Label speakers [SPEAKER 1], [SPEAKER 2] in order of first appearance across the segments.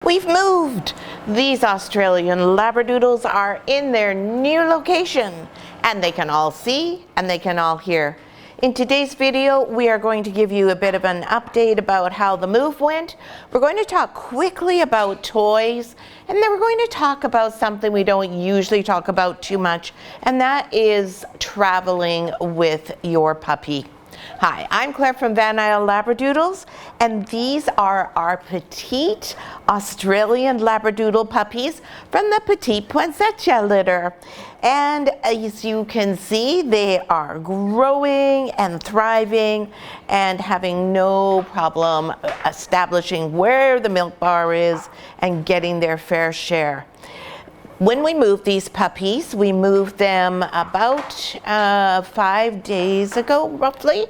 [SPEAKER 1] We've moved! These Australian Labradoodles are in their new location, and they can all see and they can all hear. In today's video, we are going to give you a bit of an update about how the move went. We're going to talk quickly about toys, and then we're going to talk about something we don't usually talk about too much, and that is traveling with your puppy. Hi, I'm Claire from Van Isle Labradoodles, and these are our Petite Australian Labradoodle puppies from the Petite Poinsettia litter. And as you can see, they are growing and thriving and having no problem establishing where the milk bar is and getting their fair share. When we moved these puppies, we moved them about 5 days ago, roughly.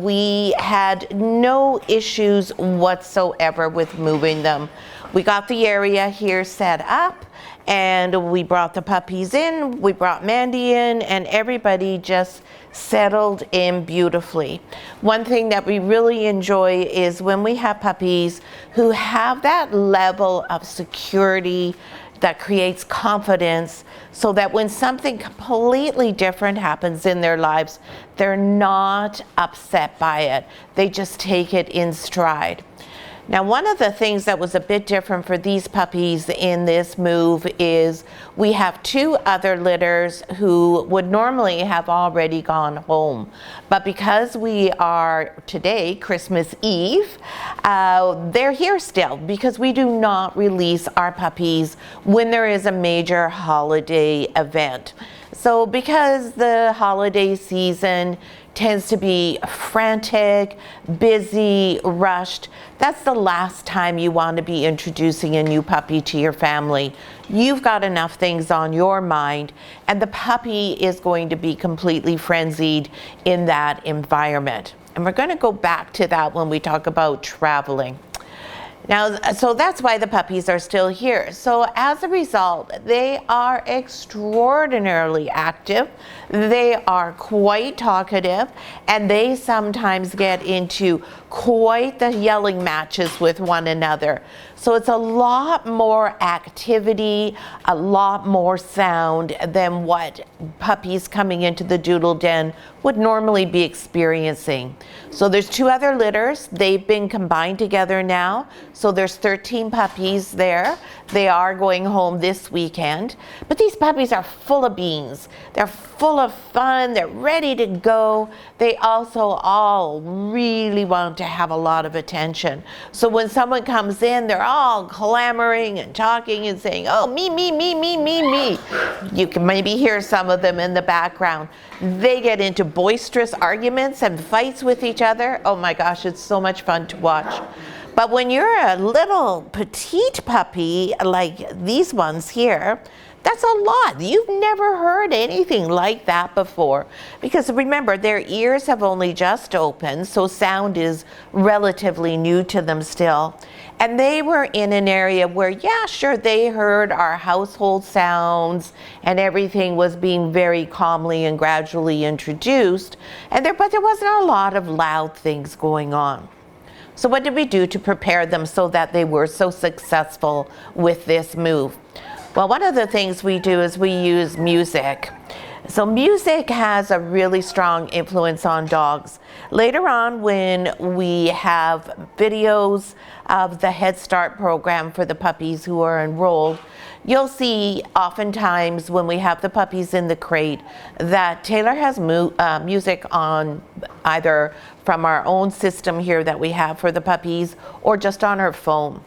[SPEAKER 1] We had no issues whatsoever with moving them. We got the area here set up, and we brought the puppies in, we brought Mandy in, and everybody just settled in beautifully. One thing that we really enjoy is when we have puppies who have that level of security that creates confidence, so that when something completely different happens in their lives, they're not upset by it. They just take it in stride. Now, one of the things that was a bit different for these puppies in this move is we have 2 other litters who would normally have already gone home. But because we are today, Christmas Eve, they're here still because we do not release our puppies when there is a major holiday event. So because the holiday season tends to be frantic, busy, rushed, that's the last time you want to be introducing a new puppy to your family. You've got enough things on your mind, and the puppy is going to be completely frenzied in that environment. And we're going to go back to that when we talk about traveling. Now, so that's why the puppies are still here. So as a result, they are extraordinarily active. They are quite talkative, and they sometimes get into quite the yelling matches with one another. So it's a lot more activity, a lot more sound than what puppies coming into the doodle den would normally be experiencing. So there's 2 other litters. They've been combined together now. So there's 13 puppies there. They are going home this weekend. But these puppies are full of beans. They're full of fun. They're ready to go. They also all really want to have a lot of attention. So when someone comes in, they're all clamoring and talking and saying, oh, me, me, me, me, me, me. You can maybe hear some of them in the background. They get into boisterous arguments and fights with each other. Oh my gosh, it's so much fun to watch. But when you're a little petite puppy like these ones here, that's a lot. You've never heard anything like that before. Because remember, their ears have only just opened, so sound is relatively new to them still. And they were in an area where, yeah, sure, they heard our household sounds and everything was being very calmly and gradually introduced. But there wasn't a lot of loud things going on. So what did we do to prepare them so that they were so successful with this move? Well, one of the things we do is we use music. So music has a really strong influence on dogs. Later on, when we have videos of the Head Start program for the puppies who are enrolled, you'll see oftentimes when we have the puppies in the crate that Taylor has music on, either from our own system here that we have for the puppies or just on her phone.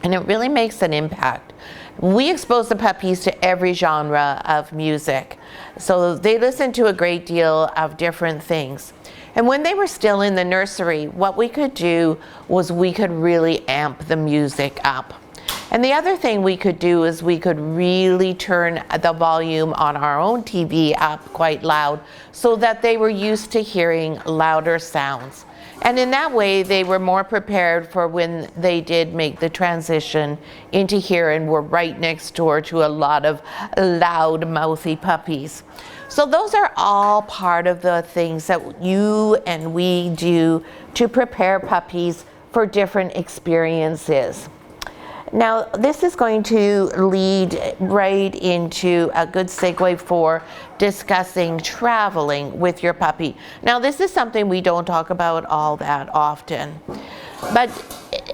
[SPEAKER 1] And it really makes an impact. We expose the puppies to every genre of music, so they listen to a great deal of different things. And when they were still in the nursery, what we could do was we could really amp the music up. And the other thing we could do is we could really turn the volume on our own TV up quite loud so that they were used to hearing louder sounds. And in that way, they were more prepared for when they did make the transition into here and were right next door to a lot of loud, mouthy puppies. So those are all part of the things that you and we do to prepare puppies for different experiences. Now, this is going to lead right into a good segue for discussing traveling with your puppy. Now, this is something we don't talk about all that often, but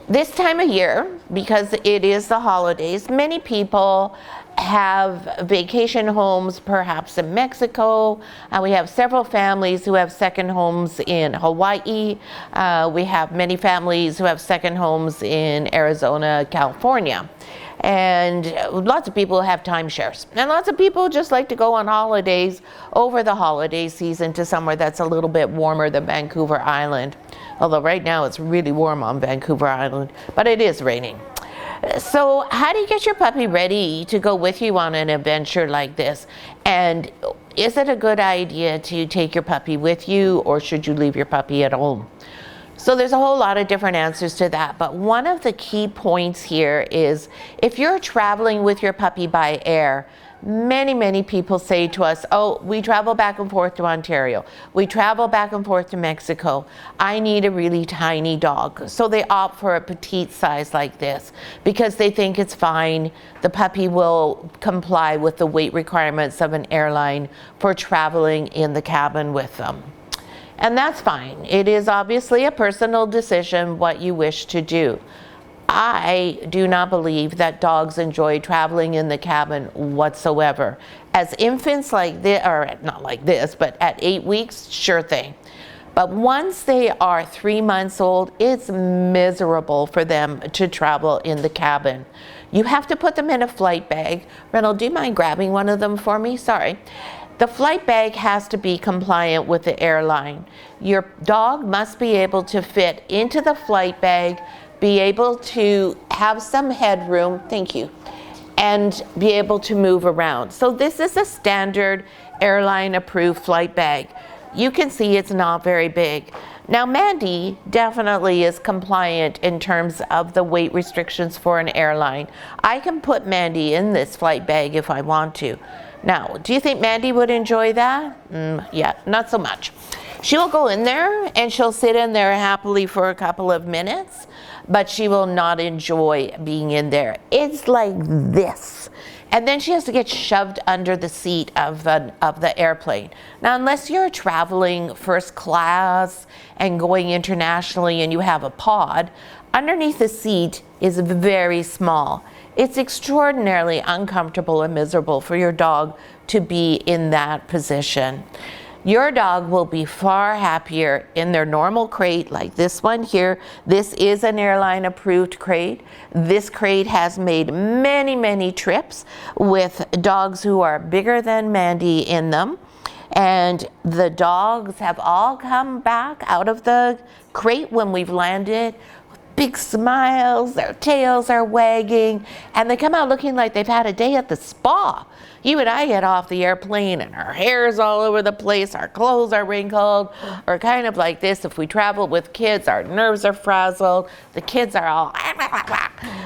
[SPEAKER 1] this time of year, because it is the holidays, many people have vacation homes perhaps in Mexico. We have several families who have second homes in Hawaii. We have many families who have second homes in Arizona, California. And lots of people have timeshares. And lots of people just like to go on holidays over the holiday season to somewhere that's a little bit warmer than Vancouver Island. Although right now it's really warm on Vancouver Island, but it is raining. So how do you get your puppy ready to go with you on an adventure like this? And is it a good idea to take your puppy with you, or should you leave your puppy at home? So there's a whole lot of different answers to that, but one of the key points here is if you're traveling with your puppy by air, many people say to us, oh, we travel back and forth to Ontario. We travel back and forth to Mexico. I need a really tiny dog. So they opt for a petite size like this because they think it's fine. The puppy will comply with the weight requirements of an airline for traveling in the cabin with them. And that's fine. It is obviously a personal decision what you wish to do. I do not believe that dogs enjoy traveling in the cabin whatsoever. As infants like this, or not like this, but at 8 weeks, sure thing. But once they are 3 months old, it's miserable for them to travel in the cabin. You have to put them in a flight bag. Reynolds, do you mind grabbing one of them for me? Sorry. The flight bag has to be compliant with the airline. Your dog must be able to fit into the flight bag, be able to have some headroom, thank you, and be able to move around. So this is a standard airline approved flight bag. You can see it's not very big. Now Mandy definitely is compliant in terms of the weight restrictions for an airline. I can put Mandy in this flight bag if I want to. Now, do you think Mandy would enjoy that? Yeah, not so much. She'll go in there and she'll sit in there happily for a couple of minutes, but she will not enjoy being in there. It's like this. And then she has to get shoved under the seat of the airplane. Now, unless you're traveling first class and going internationally and you have a pod, underneath the seat is very small. It's extraordinarily uncomfortable and miserable for your dog to be in that position. Your dog will be far happier in their normal crate like this one here. This is an airline approved crate. This crate has made many trips with dogs who are bigger than Mandy in them. And the dogs have all come back out of the crate when we've landed. Big smiles, their tails are wagging, and they come out looking like they've had a day at the spa. You and I get off the airplane and our hair is all over the place, our clothes are wrinkled, or kind of like this. If we travel with kids, our nerves are frazzled, the kids are all,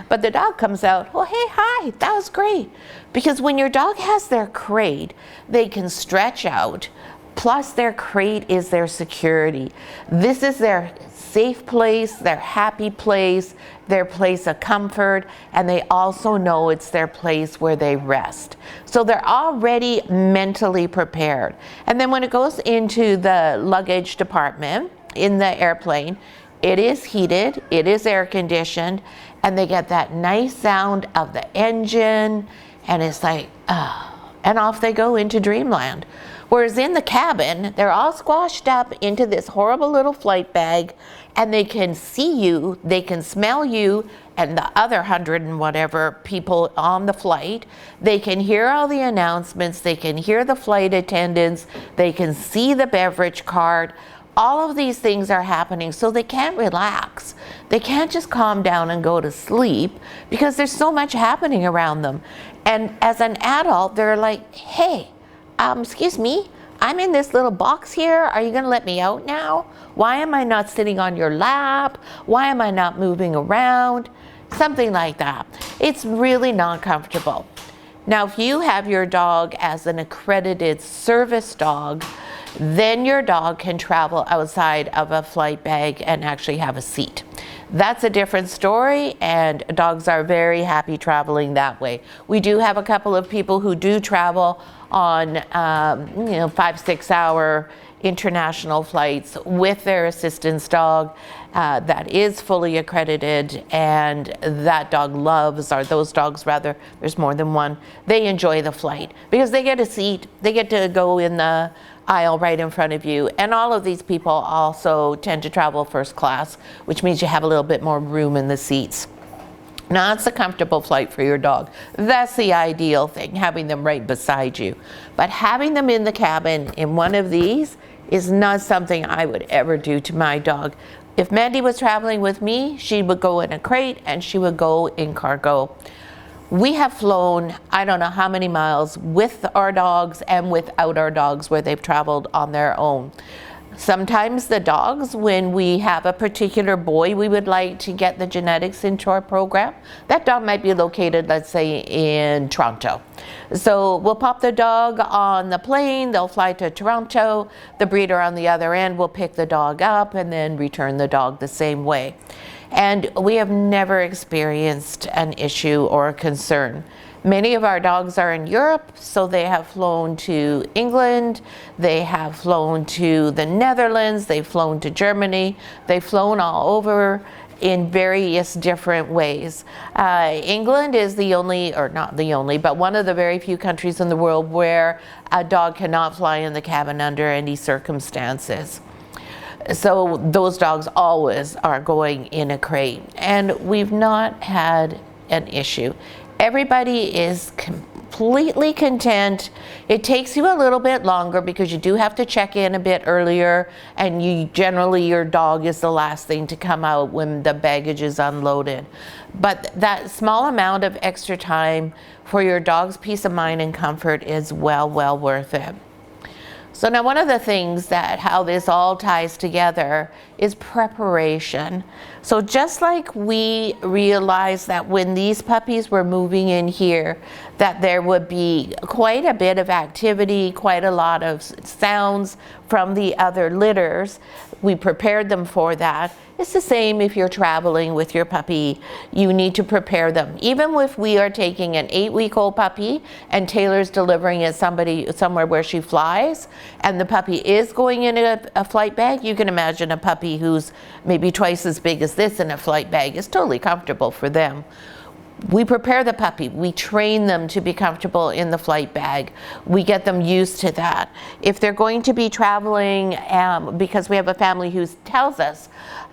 [SPEAKER 1] but the dog comes out, oh, hey, hi, that was great. Because when your dog has their crate, they can stretch out, plus their crate is their security. This is their safe place, their happy place, their place of comfort, and they also know it's their place where they rest. So they're already mentally prepared. And then when it goes into the luggage department in the airplane, it is heated, it is air conditioned, and they get that nice sound of the engine, and it's like, and off they go into dreamland. Whereas in the cabin, they're all squashed up into this horrible little flight bag, and they can see you, they can smell you, and the other 100 and whatever people on the flight. They can hear all the announcements, they can hear the flight attendants, they can see the beverage cart. All of these things are happening, so they can't relax. They can't just calm down and go to sleep because there's so much happening around them. And as an adult, they're like, hey, excuse me, I'm in this little box here. Are you gonna let me out now? Why am I not sitting on your lap? Why am I not moving around? Something like that. It's really not comfortable. Now, if you have your dog as an accredited service dog, then your dog can travel outside of a flight bag and actually have a seat. That's a different story, and dogs are very happy traveling that way. We do have a couple of people who do travel on 5-6 hour international flights with their assistance dog that is fully accredited, and that dog loves, or those dogs rather, there's more than one, they enjoy the flight because they get a seat, they get to go in the aisle right in front of you, and all of these people also tend to travel first class, which means you have a little bit more room in the seats. Now, it's a comfortable flight for your dog. That's the ideal thing, having them right beside you. But having them in the cabin in one of these is not something I would ever do to my dog. If Mandy was traveling with me, she would go in a crate and she would go in cargo. We have flown, I don't know how many miles with our dogs and without our dogs where they've traveled on their own. Sometimes the dogs, when we have a particular boy we would like to get the genetics into our program, that dog might be located, let's say, in Toronto. So we'll pop the dog on the plane, they'll fly to Toronto, the breeder on the other end will pick the dog up and then return the dog the same way. And we have never experienced an issue or a concern. Many of our dogs are in Europe, so they have flown to England, they have flown to the Netherlands, they've flown to Germany, they've flown all over in various different ways. England is the only, or not the only, but one of the very few countries in the world where a dog cannot fly in the cabin under any circumstances. So those dogs always are going in a crate, and we've not had an issue. Everybody is completely content. It takes you a little bit longer because you do have to check in a bit earlier, and generally your dog is the last thing to come out when the baggage is unloaded. But that small amount of extra time for your dog's peace of mind and comfort is well worth it. So now, one of the things that how this all ties together is preparation. So just like we realized that when these puppies were moving in here, that there would be quite a bit of activity, quite a lot of sounds from the other litters, we prepared them for that. It's the same if you're traveling with your puppy. You need to prepare them. Even if we are taking an 8-week-old puppy and Taylor's delivering it somewhere where she flies, and the puppy is going in a flight bag, you can imagine a puppy who's maybe twice as big as this in a flight bag is totally comfortable for them. We prepare the puppy, we train them to be comfortable in the flight bag. We get them used to that. If they're going to be traveling, because we have a family who tells us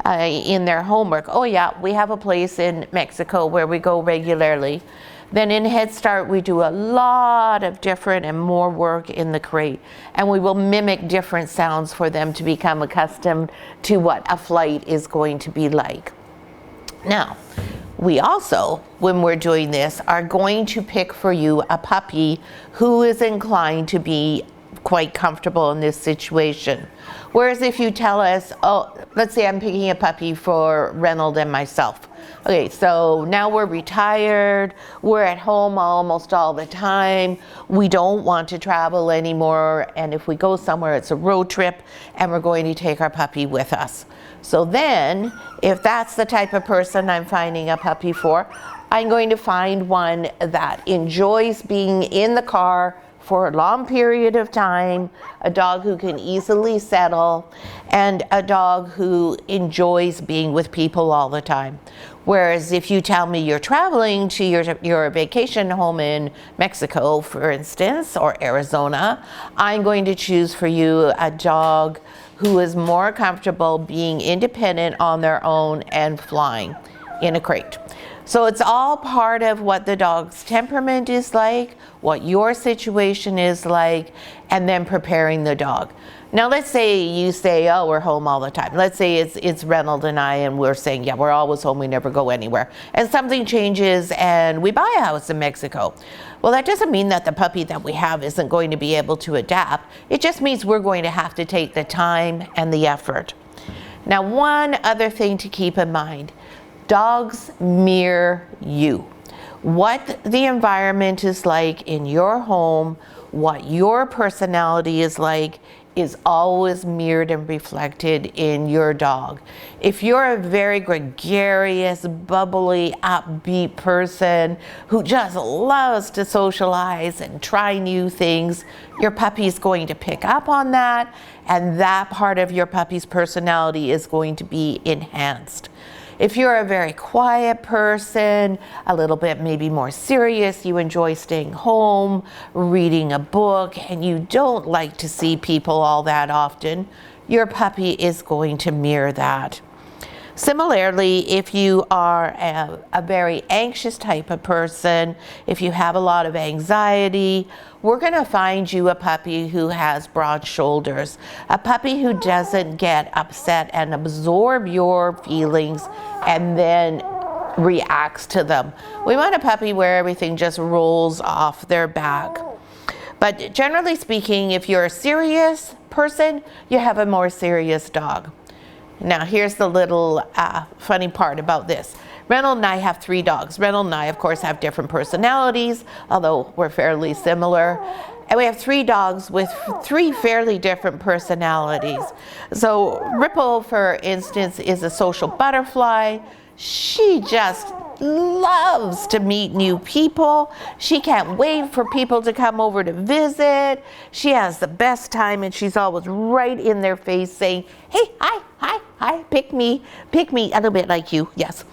[SPEAKER 1] in their homework, oh yeah, we have a place in Mexico where we go regularly, then in Head Start we do a lot of different and more work in the crate, and we will mimic different sounds for them to become accustomed to what a flight is going to be like. Now, we also, when we're doing this, are going to pick for you a puppy who is inclined to be quite comfortable in this situation. Whereas if you tell us, oh, let's say I'm picking a puppy for Reynold and myself. Okay, so now we're retired, we're at home almost all the time, we don't want to travel anymore, and if we go somewhere it's a road trip and we're going to take our puppy with us. So then, if that's the type of person I'm finding a puppy for, I'm going to find one that enjoys being in the car for a long period of time, a dog who can easily settle, and a dog who enjoys being with people all the time. Whereas if you tell me you're traveling to your vacation home in Mexico, for instance, or Arizona, I'm going to choose for you a dog who is more comfortable being independent on their own and flying in a crate. So it's all part of what the dog's temperament is like, what your situation is like, and then preparing the dog. Now let's say you say, oh, we're home all the time. Let's say it's Reynold and I, and we're saying, yeah, we're always home, we never go anywhere. And something changes and we buy a house in Mexico. Well, that doesn't mean that the puppy that we have isn't going to be able to adapt. It just means we're going to have to take the time and the effort. Now, one other thing to keep in mind, dogs mirror you. What the environment is like in your home, what your personality is like is always mirrored and reflected in your dog. If you're a very gregarious, bubbly, upbeat person who just loves to socialize and try new things, your puppy is going to pick up on that, and that part of your puppy's personality is going to be enhanced. If you're a very quiet person, a little bit maybe more serious, you enjoy staying home, reading a book, and you don't like to see people all that often, your puppy is going to mirror that. Similarly, if you are a very anxious type of person, if you have a lot of anxiety, we're going to find you a puppy who has broad shoulders, a puppy who doesn't get upset and absorb your feelings and then reacts to them. We want a puppy where everything just rolls off their back. But generally speaking, if you're a serious person, you have a more serious dog. Now here's the little funny part about this. Reynolds and I have 3 dogs. Reynolds and I, of course, have different personalities, although we're fairly similar. And we have 3 dogs with 3 fairly different personalities. So Ripple, for instance, is a social butterfly. She just loves to meet new people. She can't wait for people to come over to visit. She has the best time, and she's always right in their face saying, hey, hi, pick me, a little bit like you, yes.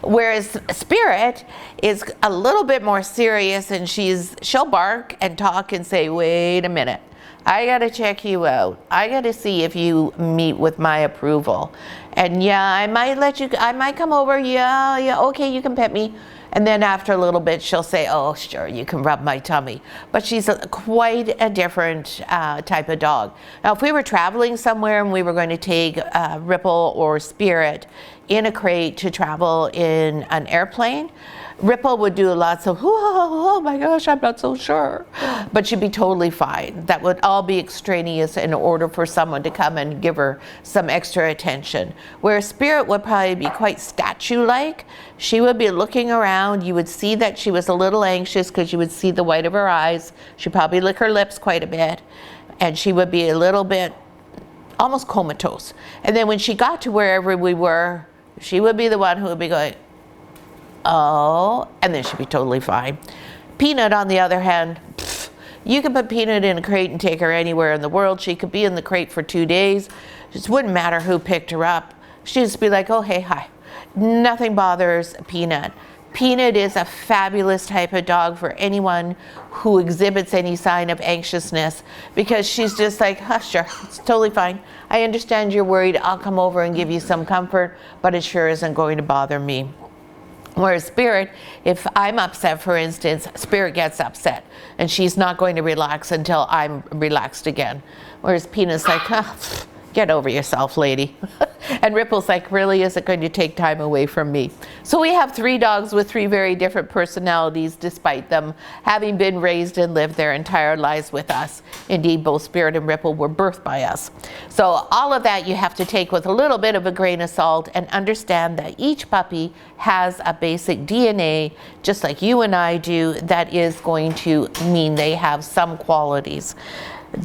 [SPEAKER 1] Whereas Spirit is a little bit more serious, and she'll bark and talk and say, wait a minute, I gotta check you out. I gotta see if you meet with my approval. And yeah, I might come over, yeah, okay, you can pet me. And then after a little bit, she'll say, oh, sure, you can rub my tummy. But she's quite a different type of dog. Now, if we were traveling somewhere and we were going to take Ripple or Spirit in a crate to travel in an airplane, Ripple would do lots of, oh my gosh, I'm not so sure. But she'd be totally fine. That would all be extraneous in order for someone to come and give her some extra attention. Where Spirit would probably be quite statue-like. She would be looking around. You would see that she was a little anxious because you would see the white of her eyes. She'd probably lick her lips quite a bit. And she would be a little bit almost comatose. And then when she got to wherever we were, she would be the one who would be going, oh, and then she'd be totally fine. Peanut, on the other hand, you could put Peanut in a crate and take her anywhere in the world. She could be in the crate for 2 days. It just wouldn't matter who picked her up. She'd just be like, oh, hey, hi. Nothing bothers Peanut. Peanut is a fabulous type of dog for anyone who exhibits any sign of anxiousness, because she's just like, oh, sure, it's totally fine. I understand you're worried. I'll come over and give you some comfort, but it sure isn't going to bother me. Whereas Spirit, if I'm upset, for instance, Spirit gets upset, and she's not going to relax until I'm relaxed again. Whereas Peanut's like, oh, get over yourself, lady. And Ripple's like, really, is it going to take time away from me? So we have 3 dogs with 3 very different personalities, despite them having been raised and lived their entire lives with us. Indeed, both Spirit and Ripple were birthed by us. So all of that you have to take with a little bit of a grain of salt and understand that each puppy has a basic DNA, just like you and I do, that is going to mean they have some qualities.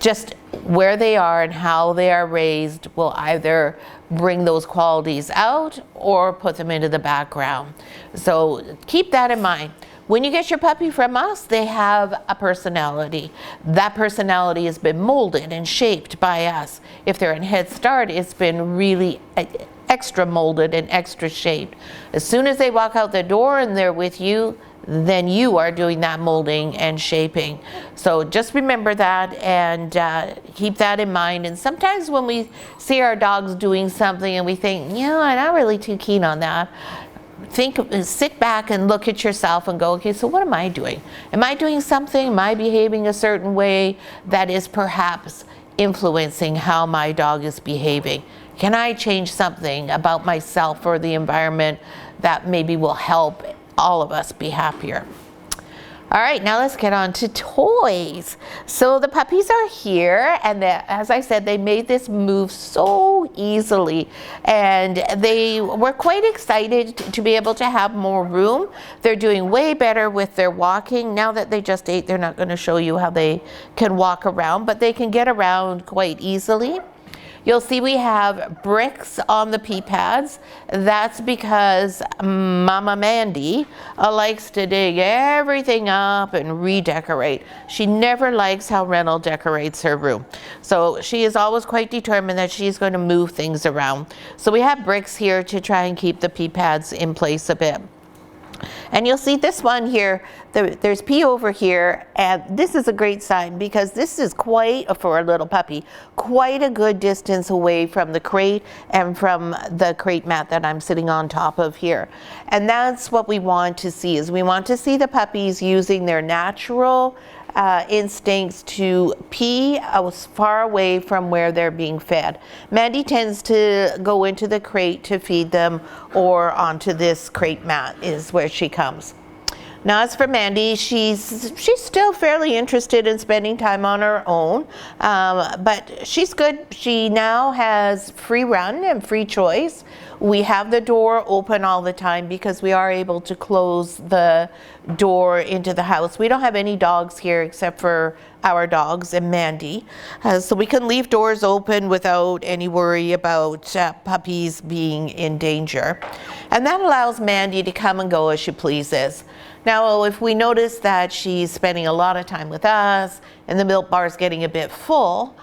[SPEAKER 1] Just where they are and how they are raised will either bring those qualities out or put them into the background. So keep that in mind. When you get your puppy from us, they have a personality. That personality has been molded and shaped by us. If they're in Head Start, it's been really extra molded and extra shaped. As soon as they walk out the door and they're with you, then you are doing that molding and shaping. So just remember that and keep that in mind. And sometimes when we see our dogs doing something and we think, I'm not really too keen on that, sit back and look at yourself and go, okay, so what am I doing? Am I doing something? Am I behaving a certain way that is perhaps influencing how my dog is behaving? Can I change something about myself or the environment that maybe will help all of us be happier? All right, now let's get on to toys. So the puppies are here, and as I said, they made this move so easily, and they were quite excited to be able to have more room. They're doing way better with their walking. Now that they just ate, they're not going to show you how they can walk around, but they can get around quite easily. You'll see we have bricks on the pee pads. That's because Mama Mandy likes to dig everything up and redecorate. She never likes how Reynold decorates her room. So she is always quite determined that she's going to move things around. So we have bricks here to try and keep the pee pads in place a bit. And you'll see this one here, there's pee over here, and this is a great sign because this is quite, for a little puppy, quite a good distance away from the crate and from the crate mat that I'm sitting on top of here. And that's what we want to see, is we want to see the puppies using their natural instincts to pee as far away from where they're being fed. Mandy tends to go into the crate to feed them, or onto this crate mat is where she comes. Now as for Mandy, she's still fairly interested in spending time on her own, but she's good. She now has free run and free choice. We have the door open all the time because we are able to close the door into the house. We don't have any dogs here except for our dogs and Mandy, so we can leave doors open without any worry about puppies being in danger. And that allows Mandy to come and go as she pleases. Now, if we notice that she's spending a lot of time with us and the milk bar is getting a bit full,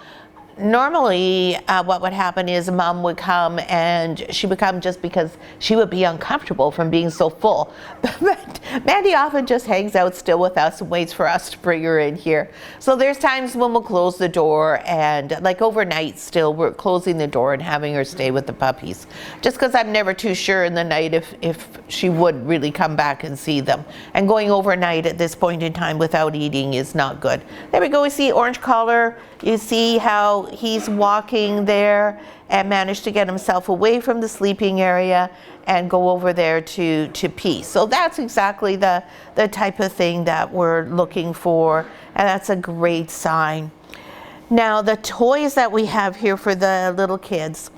[SPEAKER 1] normally what would happen is Mom would come, and she would come just because she would be uncomfortable from being so full. But Mandy often just hangs out still with us and waits for us to bring her in here. So there's times when we'll close the door, and like overnight still we're closing the door and having her stay with the puppies, just because I'm never too sure in the night if she would really come back and see them. And going overnight at this point in time without eating is not good. There we go, we see Orange Collar. You see how he's walking there and managed to get himself away from the sleeping area and go over there to pee. So that's exactly the type of thing that we're looking for, and that's a great sign. Now the toys that we have here for the little kids,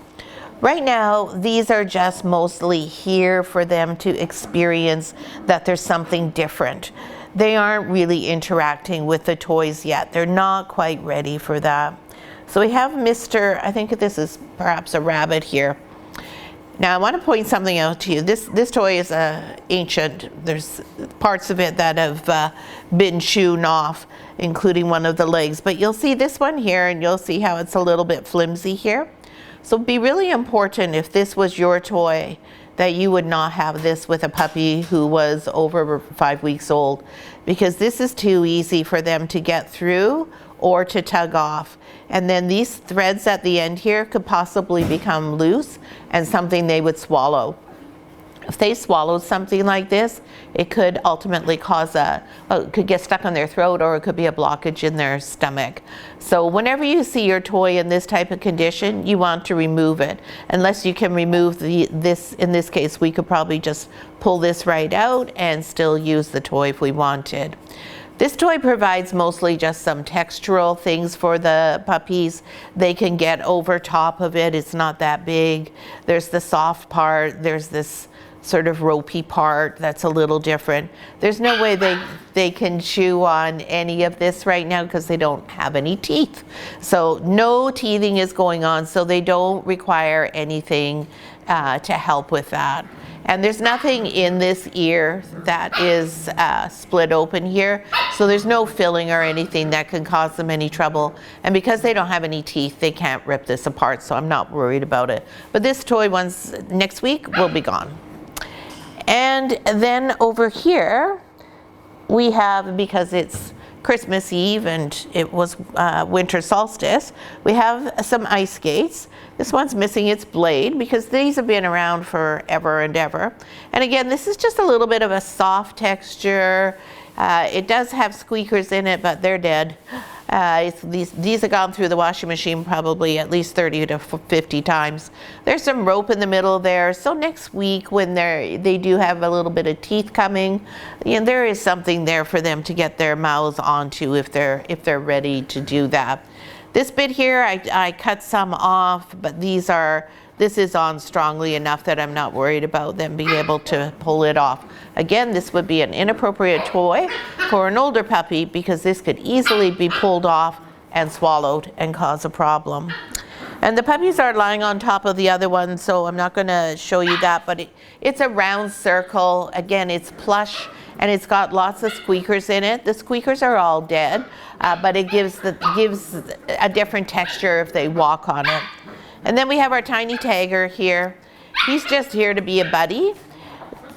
[SPEAKER 1] right now these are just mostly here for them to experience that there's something different. They aren't really interacting with the toys yet. They're not quite ready for that. So we have Mr., I think this is perhaps a rabbit here. Now I want to point something out to you. This toy is ancient. There's parts of it that have been shewn off, including one of the legs. But you'll see this one here, and you'll see how it's a little bit flimsy here. So it'd be really important, if this was your toy, that you would not have this with a puppy who was over 5 weeks old, because this is too easy for them to get through or to tug off. And then these threads at the end here could possibly become loose and something they would swallow. If they swallowed something like this, it could ultimately cause it could get stuck on their throat, or it could be a blockage in their stomach. So whenever you see your toy in this type of condition, you want to remove it. Unless you can remove this, in this case, we could probably just pull this right out and still use the toy if we wanted. This toy provides mostly just some textural things for the puppies. They can get over top of it. It's not that big. There's the soft part. There's this sort of ropey part that's a little different. There's no way they can chew on any of this right now because they don't have any teeth. So no teething is going on, so they don't require anything to help with that. And there's nothing in this ear that is split open here, so there's no filling or anything that can cause them any trouble. And because they don't have any teeth, they can't rip this apart, so I'm not worried about it. But this toy, once next week, will be gone. And then over here, we have, because it's Christmas Eve and it was winter solstice, we have some ice skates. This one's missing its blade because these have been around forever and ever. And again, this is just a little bit of a soft texture. It does have squeakers in it, but they're dead. These have gone through the washing machine probably at least 30 to 50 times. There's some rope in the middle there, so next week when they do have a little bit of teeth coming, there is something there for them to get their mouths onto if they're ready to do that. This bit here, I cut some off, but this is on strongly enough that I'm not worried about them being able to pull it off. Again, this would be an inappropriate toy for an older puppy because this could easily be pulled off and swallowed and cause a problem. And the puppies are lying on top of the other one, so I'm not going to show you that, but it's a round circle. Again, it's plush and it's got lots of squeakers in it. The squeakers are all dead, but it gives a different texture if they walk on it. And then we have our tiny tagger here. He's just here to be a buddy.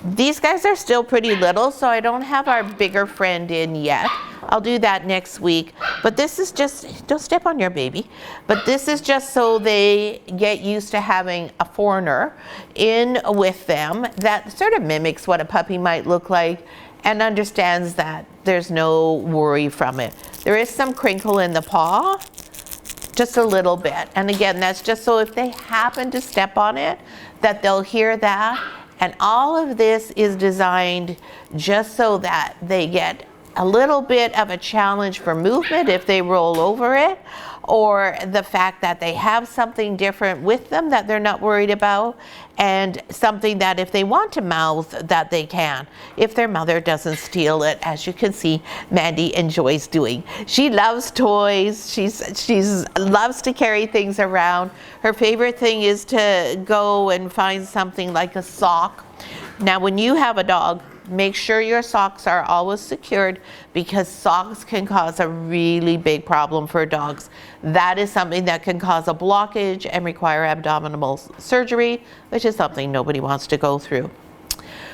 [SPEAKER 1] These guys are still pretty little, so I don't have our bigger friend in yet. I'll do that next week. But this is just, don't step on your baby, but this is just so they get used to having a foreigner in with them that sort of mimics what a puppy might look like and understands that there's no worry from it. There is some crinkle in the paw, just a little bit. And again, that's just so if they happen to step on it, that they'll hear that. And all of this is designed just so that they get a little bit of a challenge for movement if they roll over it, or the fact that they have something different with them that they're not worried about, and something that if they want to mouth, that they can, if their mother doesn't steal it. As you can see, Mandy enjoys doing. She loves toys. She's loves to carry things around. Her favorite thing is to go and find something like a sock. Now, when you have a dog, make sure your socks are always secured, because socks can cause a really big problem for dogs. That is something that can cause a blockage and require abdominal surgery, which is something nobody wants to go through.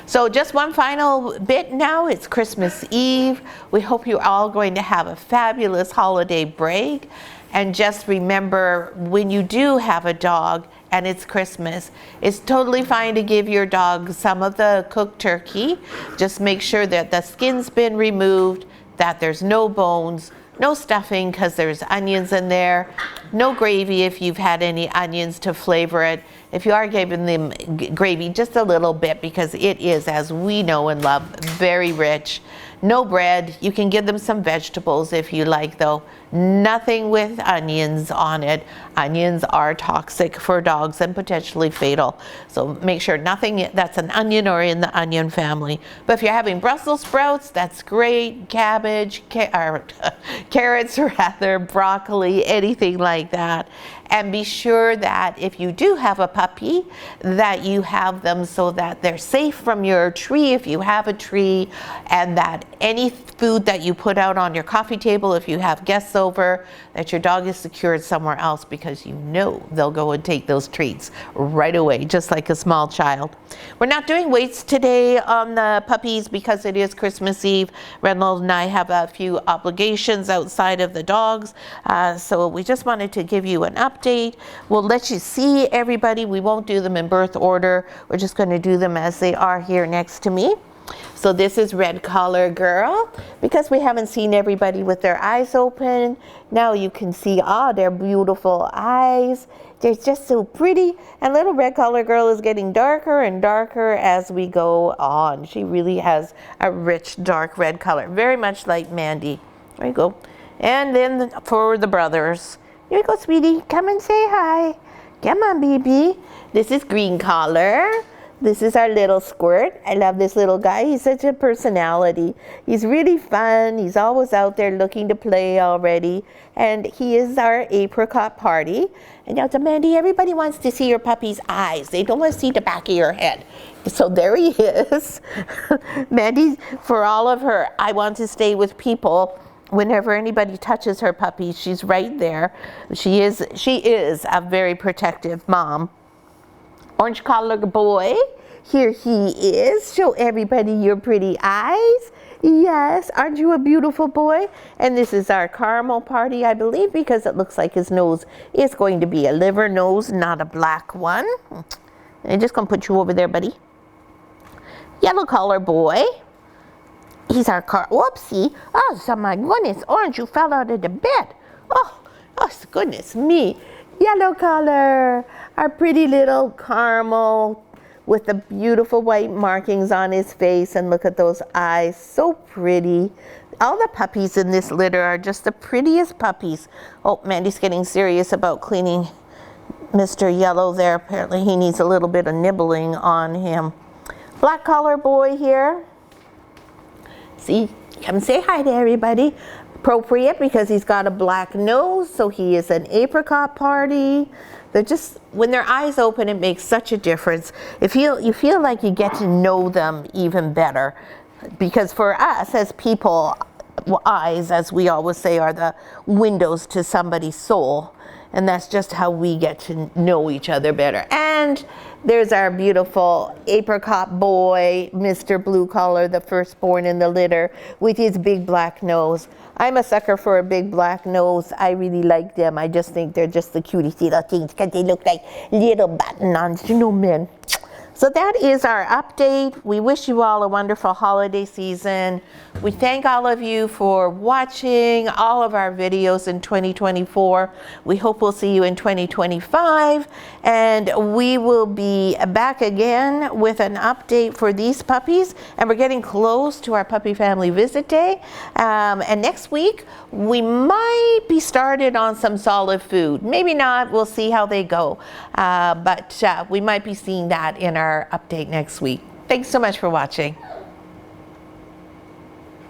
[SPEAKER 1] So just one final bit now. It's Christmas Eve. We hope you're all going to have a fabulous holiday break. And just remember, when you do have a dog and it's Christmas, it's totally fine to give your dog some of the cooked turkey. Just make sure that the skin's been removed, that there's no bones, no stuffing because there's onions in there, no gravy if you've had any onions to flavor it. If you are giving them gravy, just a little bit, because it is, as we know and love, very rich. No bread. You can give them some vegetables if you like, though. Nothing with onions on it. Onions are toxic for dogs and potentially fatal. So make sure nothing that's an onion or in the onion family. But if you're having Brussels sprouts, that's great. Cabbage, carrots rather, broccoli, anything like that. And be sure that if you do have a puppy, that you have them so that they're safe from your tree if you have a tree, and that any food that you put out on your coffee table, if you have guests over, that your dog is secured somewhere else, because you know they'll go and take those treats right away, just like a small child. We're not doing weights today on the puppies because it is Christmas Eve. Reynolds and I have a few obligations outside of the dogs, so we just wanted to give you an update. We'll let you see everybody. We won't do them in birth order. We're just going to do them as they are here next to me. So this is Red Collar Girl, because we haven't seen everybody with their eyes open. Now you can see their beautiful eyes. They're just so pretty. And little Red Collar Girl is getting darker and darker as we go on. She really has a rich dark red color, very much like Mandy. There you go. And then for the brothers, here you go, sweetie. Come and say hi. Come on, baby. This is Green Collar. This is our little Squirt. I love this little guy. He's such a personality. He's really fun. He's always out there looking to play already. And he is our apricot party. And now, Mandy, everybody wants to see your puppy's eyes. They don't want to see the back of your head. So there he is. Mandy, for all of her, I want to stay with people. Whenever anybody touches her puppy, she's right there. She is a very protective mom. Orange Collar Boy, here he is. Show everybody your pretty eyes. Yes, aren't you a beautiful boy? And this is our caramel party, I believe, because it looks like his nose is going to be a liver nose, not a black one. I'm just going to put you over there, buddy. Yellow Collar Boy. He's our car. Whoopsie. Oh, so my goodness, Orange, you fell out of the bed. Oh, goodness me. Yellow color. Our pretty little caramel with the beautiful white markings on his face. And look at those eyes. So pretty. All the puppies in this litter are just the prettiest puppies. Oh, Mandy's getting serious about cleaning Mr. Yellow there. Apparently he needs a little bit of nibbling on him. Black collar boy here. See, come say hi to everybody. Appropriate because he's got a black nose, so he is an apricot party. They're just, when their eyes open, it makes such a difference. You feel like you get to know them even better. Because for us as people, eyes, as we always say, are the windows to somebody's soul. And that's just how we get to know each other better. And there's our beautiful apricot boy, Mr. Blue Collar, the firstborn in the litter, with his big black nose. I'm a sucker for a big black nose. I really like them. I just think they're just the cutest little things because they look like little button-ons, you know, men. So that is our update. We wish you all a wonderful holiday season. We thank all of you for watching all of our videos in 2024. We hope we'll see you in 2025. And we will be back again with an update for these puppies. And we're getting close to our Puppy Family Visit Day. And next week, we might be started on some solid food. Maybe not. We'll see how they go. But we might be seeing that in our update next week. Thanks so much for watching.